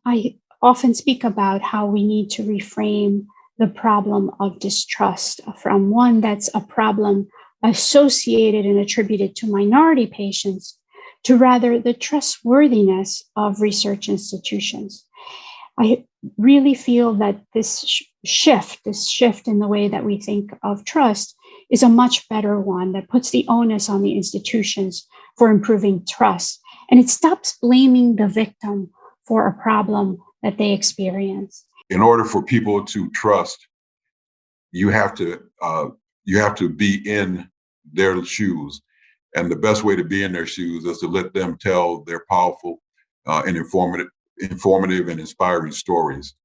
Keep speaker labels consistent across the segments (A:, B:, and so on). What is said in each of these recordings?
A: I often speak about how we need to reframe the problem of distrust from one that's a problem associated and attributed to minority patients to rather the trustworthiness of research institutions. I really feel that this shift in the way that we think of trust is a much better one that puts the onus on the institutions for improving trust. And it stops blaming the victim for a problem that they experience.
B: In order for people to trust, you have to be in their shoes, and the best way to be in their shoes is to let them tell their powerful and informative and inspiring stories,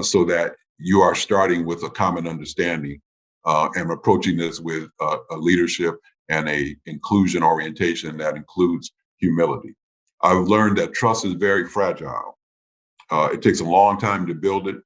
B: so that you are starting with a common understanding and approaching this with a leadership and a inclusion orientation that includes humility. I've learned that trust is very fragile. It takes a long time to build it,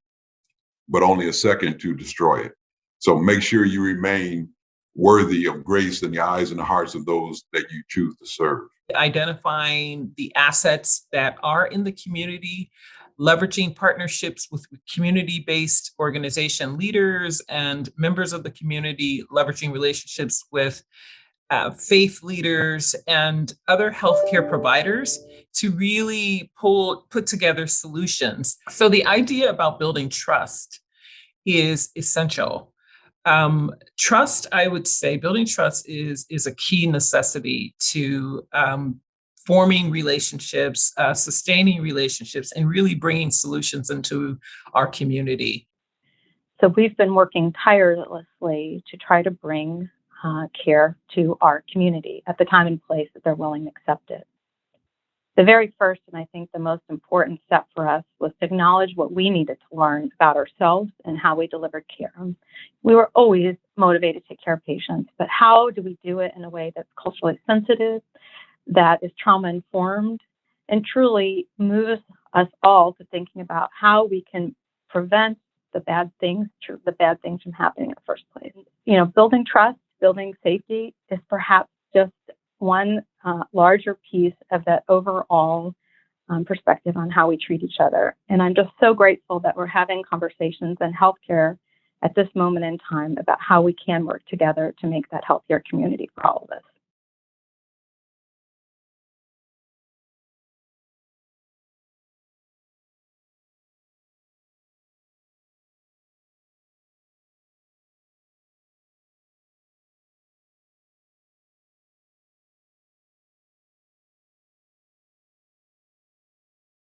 B: but only a second to destroy it. So make sure you remain worthy of grace in the eyes and the hearts of those that you choose to serve.
C: Identifying the assets that are in the community, leveraging partnerships with community-based organization leaders and members of the community, leveraging relationships with faith leaders and other healthcare providers to really put together solutions. So the idea about building trust is essential. Trust, I would say, building trust is a key necessity to forming relationships, sustaining relationships, and really bringing solutions into our community.
D: So we've been working tirelessly to try to bring care to our community at the time and place that they're willing to accept it. The very first, and I think the most important step for us, was to acknowledge what we needed to learn about ourselves and how we delivered care. We were always motivated to take care of patients, but how do we do it in a way that's culturally sensitive, that is trauma-informed, and truly moves us all to thinking about how we can prevent the bad things from happening in the first place. Building trust, building safety is perhaps just one larger piece of that overall perspective on how we treat each other. And I'm just so grateful that we're having conversations in healthcare at this moment in time about how we can work together to make that healthier community for all of us.